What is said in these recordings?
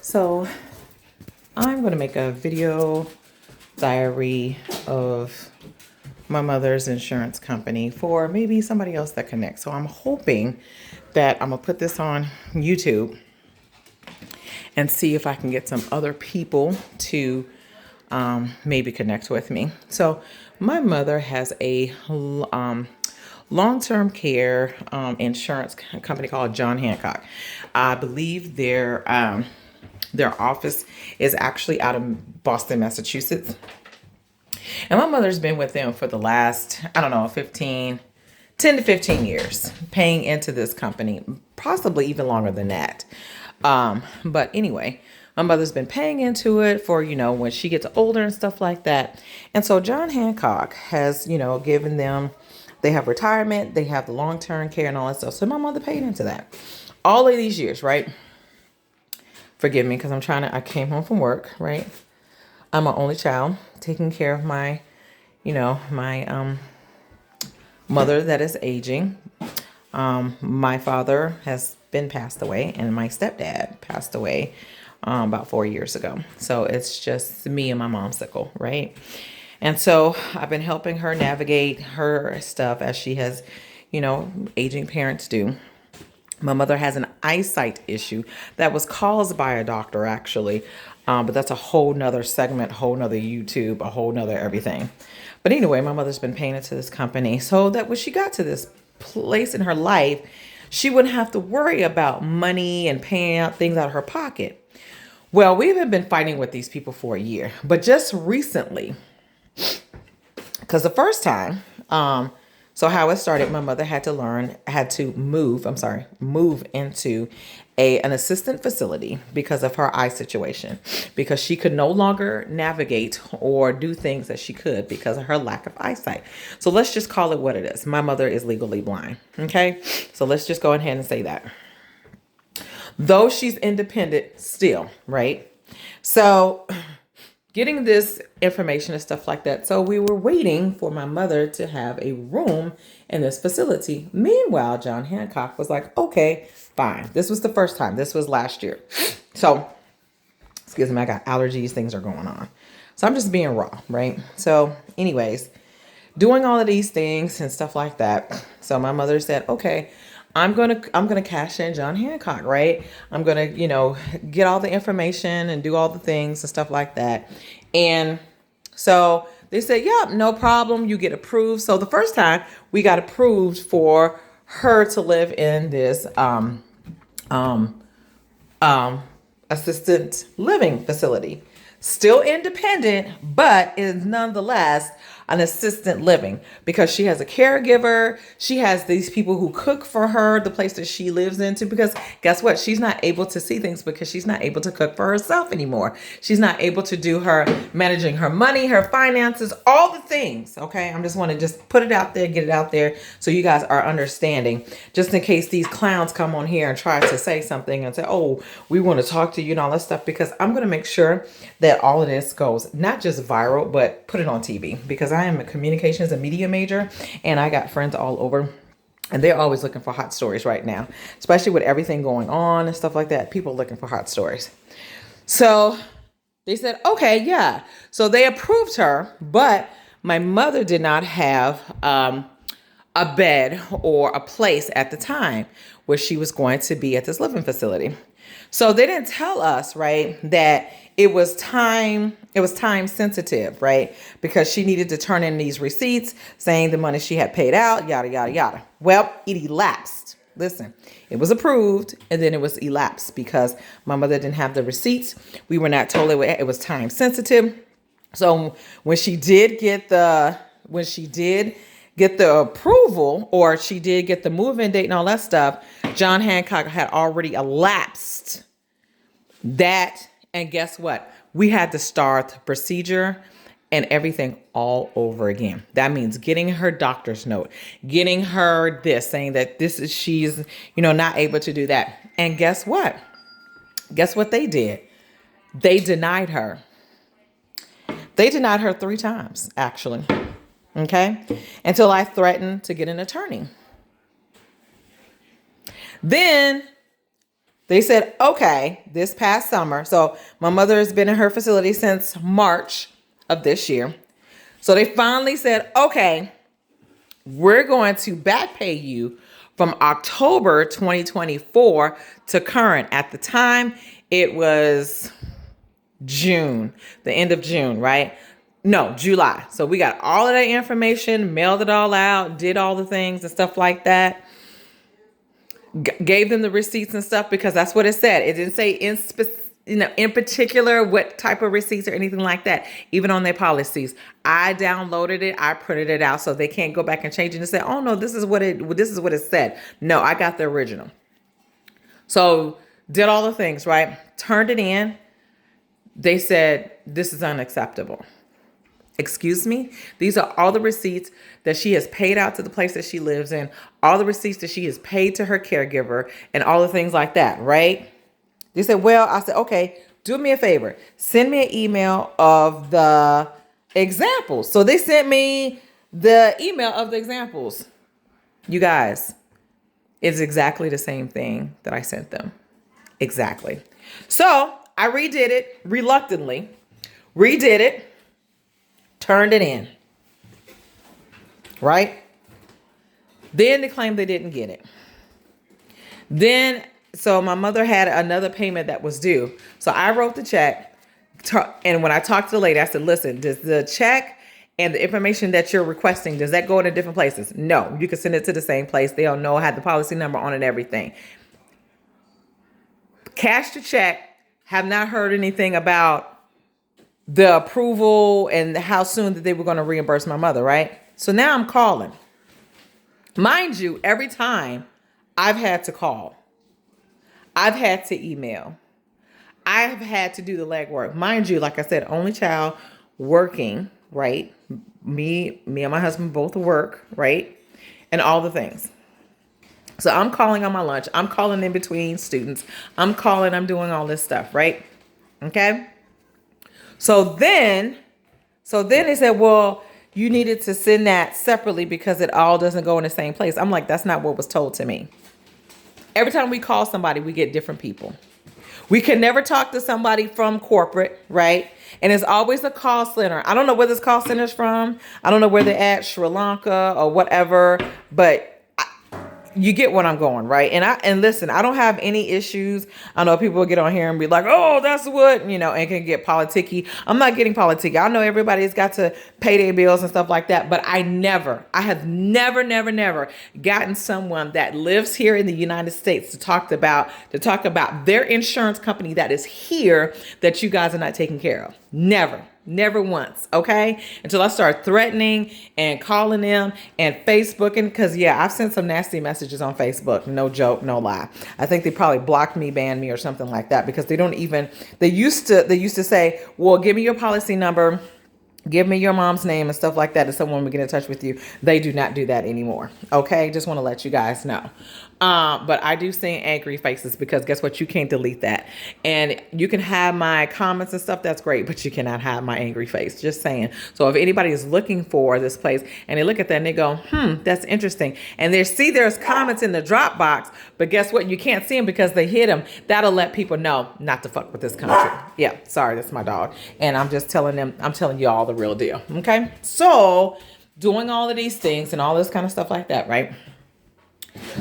So I'm going to make a video diary of my mother's insurance company for maybe somebody else that connects. So I'm hoping that I'm going to put this on YouTube and see if I can get some other people to maybe connect with me. So my mother has a long-term care insurance company called John Hancock. I believe their office is actually out of Boston, Massachusetts. And my mother's been with them for the last, I don't know, 10 to 15 years, paying into this company, possibly even longer than that. But anyway, my mother's been paying into it for, when she gets older and stuff like that. And so John Hancock has, given them, they have retirement, they have the long-term care and all that stuff. So my mother paid into that all of these years, right? Forgive me, because I came home from work, right? I'm an only child, taking care of my mother that is aging. My father has been passed away, and my stepdad passed away about 4 years ago. So it's just me and my momsicle, right? And so I've been helping her navigate her stuff as she has, aging parents do. My mother has an eyesight issue that was caused by a doctor, actually. But that's a whole nother segment, whole nother YouTube, a whole nother everything. But anyway, my mother's been paying into this company so that when she got to this place in her life, she wouldn't have to worry about money and paying out things out of her pocket. Well, we have been fighting with these people for a year, but just recently, because the first time, so how it started, my mother had to move into an assistant facility because of her eye situation, because she could no longer navigate or do things that she could because of her lack of eyesight. So let's just call it what it is. My mother is legally blind. Okay. So let's just go ahead and say that. Though she's independent still, right? So getting this information and stuff like that. So we were waiting for my mother to have a room in this facility. Meanwhile, John Hancock was like, okay, fine. This was the first time. This was last year. So, excuse me, I got allergies. Things are going on. So I'm just being raw, right? So anyways, doing all of these things and stuff like that. So my mother said, okay, I'm gonna cash in John Hancock, right? I'm gonna, get all the information and do all the things and stuff like that. And so they said, yep, no problem. You get approved. So the first time we got approved for her to live in this assistant living facility. Still independent, but is nonetheless an assistant living because she has a caregiver. She has these people who cook for her, the place that she lives into, because guess what? She's not able to see things because she's not able to cook for herself anymore. She's not able to do her managing her money, her finances, all the things. Okay. I'm just want to just put it out there, get it out there. So you guys are understanding, just in case these clowns come on here and try to say something and say, oh, we want to talk to you and all that stuff, because I'm going to make sure that all of this goes not just viral, but put it on TV, because I am a communications and media major and I got friends all over and they're always looking for hot stories right now, especially with everything going on and stuff like that. People looking for hot stories. So they said, okay, yeah. So they approved her, but my mother did not have a bed or a place at the time where she was going to be at this living facility. So they didn't tell us, right, that it was time sensitive, right? Because she needed to turn in these receipts saying the money she had paid out, yada, yada, yada. Well, it elapsed. Listen, it was approved and then it was elapsed because my mother didn't have the receipts. We were not told it was time sensitive. So when she did get the approval, or she did get the move-in date and all that stuff, John Hancock had already elapsed that. And guess what? We had to start the procedure and everything all over again. That means getting her doctor's note, getting her this, saying that she's, not able to do that. And guess what? Guess what they did? They denied her. They denied her 3 times, actually. Okay. Until I threatened to get an attorney. Then They said, okay, this past summer. So my mother has been in her facility since March of this year. So they finally said, okay, we're going to back pay you from October 2024 to current. At the time, it was June, the end of June, right? No, July. So we got all of that information, mailed it all out, did all the things and stuff like that. Gave them the receipts and stuff because that's what it said. It didn't say in particular what type of receipts or anything like that, even on their policies. I downloaded it, I printed it out so they can't go back and change it and say, oh no, this is what it said. No, I got the original. So did all the things, right? Turned it in. They said, this is unacceptable. Excuse me? These are all the receipts that she has paid out to the place that she lives in, all the receipts that she has paid to her caregiver, and all the things like that, right? They said, well, I said, okay, do me a favor. Send me an email of the examples. So they sent me the email of the examples. You guys, it's exactly the same thing that I sent them. Exactly. So I redid it reluctantly, redid it, turned it in, right? Then they claimed they didn't get it. Then, so my mother had another payment that was due. So I wrote the check. And when I talked to the lady, I said, listen, does the check and the information that you're requesting, does that go into different places? No, you can send it to the same place. They'll know, had the policy number on it and everything. Cashed the check, have not heard anything about the approval and how soon that they were going to reimburse my mother, right? So now I'm calling. Mind you, every time I've had to call, I've had to email, I've had to do the legwork. Mind you, like I said, only child, working, right? Me and my husband both work, right? And all the things. So I'm calling on my lunch. I'm calling in between students. I'm doing all this stuff, right? Okay. So then they said, well, you needed to send that separately because it all doesn't go in the same place. I'm like, that's not what was told to me. Every time we call somebody, we get different people. We can never talk to somebody from corporate, right? And it's always a call center. I don't know where this call center is from. I don't know where they're at, Sri Lanka or whatever, but you get what I'm going, right? And listen, I don't have any issues. I know people get on here and be like, oh, that's what, and can get politicky. I'm not getting politicky. I know everybody's got to pay their bills and stuff like that, but I have never gotten someone that lives here in the United States to talk about their insurance company that is here that you guys are not taking care of. Never once, okay? Until I start threatening and calling them and Facebooking, because I've sent some nasty messages on Facebook. No joke, no lie. I think they probably blocked me, banned me, or something like that because they used to say, well, give me your policy number, give me your mom's name and stuff like that if someone would get in touch with you. They do not do that anymore. Okay, just want to let you guys know. But I do see angry faces because guess what? You can't delete that. And you can have my comments and stuff. That's great. But you cannot have my angry face. Just saying. So if anybody is looking for this place and they look at that and they go, that's interesting. And there's comments in the Dropbox. But guess what? You can't see them because they hid them. That'll let people know not to fuck with this country. Yeah. Sorry. That's my dog. And I'm telling you all the real deal. Okay. So doing all of these things and all this kind of stuff like that. Right.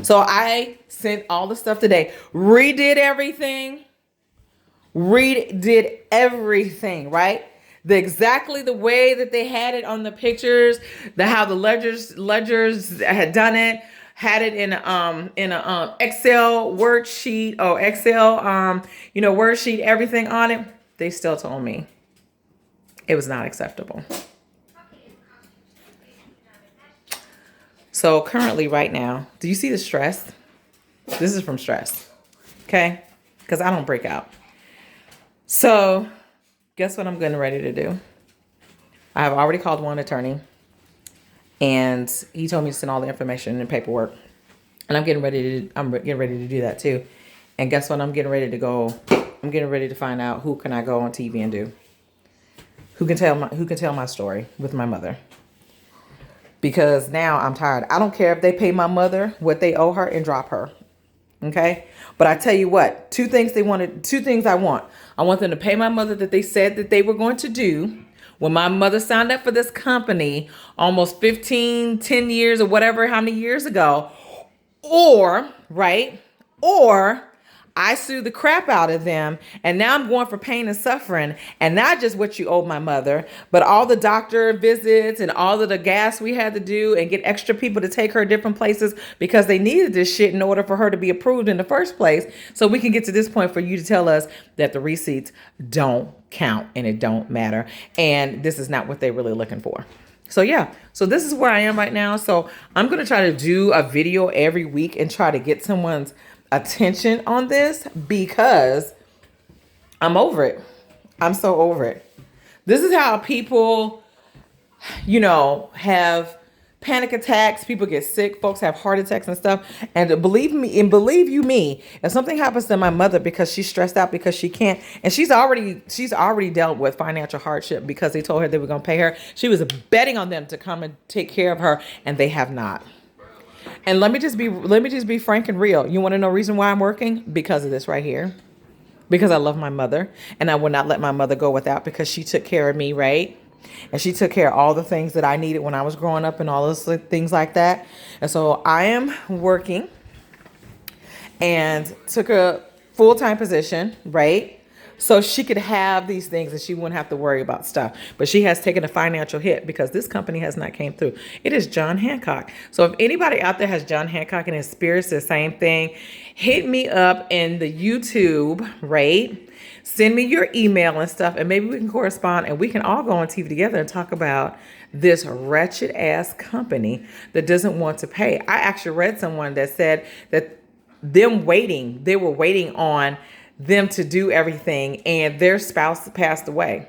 So I sent all the stuff today, redid everything, right? Exactly the way that they had it on the pictures, how the ledgers had done it, had it in a Excel worksheet or Excel, worksheet, everything on it. They still told me it was not acceptable. So currently right now, do you see the stress? This is from stress, okay? Because I don't break out. So guess what I'm getting ready to do? I have already called one attorney and he told me to send all the information and paperwork. And I'm getting ready to do that too. And guess what I'm getting ready to go? I'm getting ready to find out who can I go on TV and do? Who can tell my story with my mother? Because now I'm tired. I don't care if they pay my mother what they owe her and drop her. Okay. But I tell you what, two things I want. I want them to pay my mother that they said that they were going to do when my mother signed up for this company almost 10 years or whatever, how many years ago. Or, right? Or I sued the crap out of them, and now I'm going for pain and suffering, and not just what you owe my mother, but all the doctor visits and all of the gas we had to do and get extra people to take her different places because they needed this shit in order for her to be approved in the first place. So we can get to this point for you to tell us that the receipts don't count and it don't matter. And this is not what they're really looking for. So yeah, so this is where I am right now. So I'm going to try to do a video every week and try to get someone's attention on this because I'm over it. I'm so over it. This is how people, have panic attacks. People get sick. Folks have heart attacks and stuff. And believe me, if something happens to my mother because she's stressed out because she can't, and she's already dealt with financial hardship because they told her they were going to pay her. She was betting on them to come and take care of her, and they have not. And let me just be frank and real. You want to know the reason why I'm working? Because of this right here. Because I love my mother, and I will not let my mother go without, because she took care of me, right? And she took care of all the things that I needed when I was growing up and all those things like that. And so I am working and took a full-time position, right? So she could have these things and she wouldn't have to worry about stuff. But she has taken a financial hit because this company has not came through. It is John Hancock. So if anybody out there has John Hancock and experience the same thing, hit me up in the YouTube, right? Send me your email and stuff, and maybe we can correspond and we can all go on TV together and talk about this wretched ass company that doesn't want to pay. I actually read someone that said that they were waiting on them to do everything and their spouse passed away.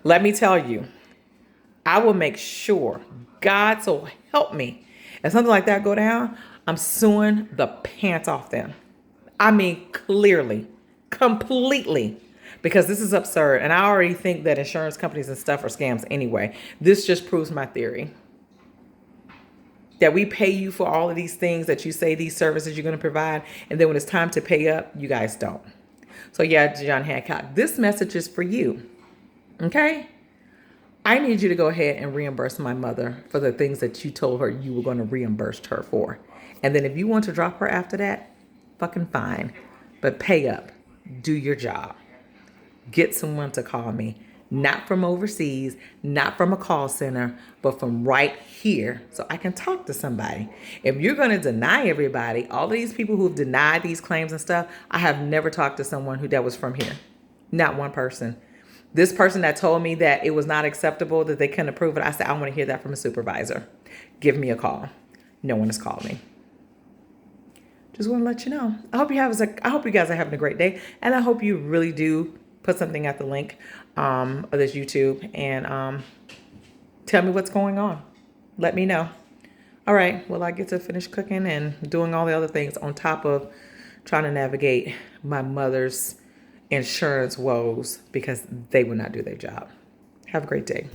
Let me tell you, I will make sure, God so help me, if something like that go down, I'm suing the pants off them. I mean, clearly, completely, because this is absurd. And I already think that insurance companies and stuff are scams anyway. This just proves my theory. That we pay you for all of these things that you say, these services you're going to provide, and then when it's time to pay up, you guys don't. So yeah, John Hancock, this message is for you. Okay? I need you to go ahead and reimburse my mother for the things that you told her you were going to reimburse her for. And then if you want to drop her after that, fucking fine. But pay up. Do your job. Get someone to call me. Not from overseas, not from a call center, but from right here so I can talk to somebody. If you're going to deny everybody, all of these people who've denied these claims and stuff, I have never talked to someone that was from here. Not one person. This person that told me that it was not acceptable, that they couldn't approve it, I said, I want to hear that from a supervisor. Give me a call. No one has called me. Just want to let you know. I hope you guys are having a great day, and I hope you really do put something at the link of this YouTube and tell me what's going on. Let me know. All right. Well, I get to finish cooking and doing all the other things on top of trying to navigate my mother's insurance woes because they would not do their job. Have a great day.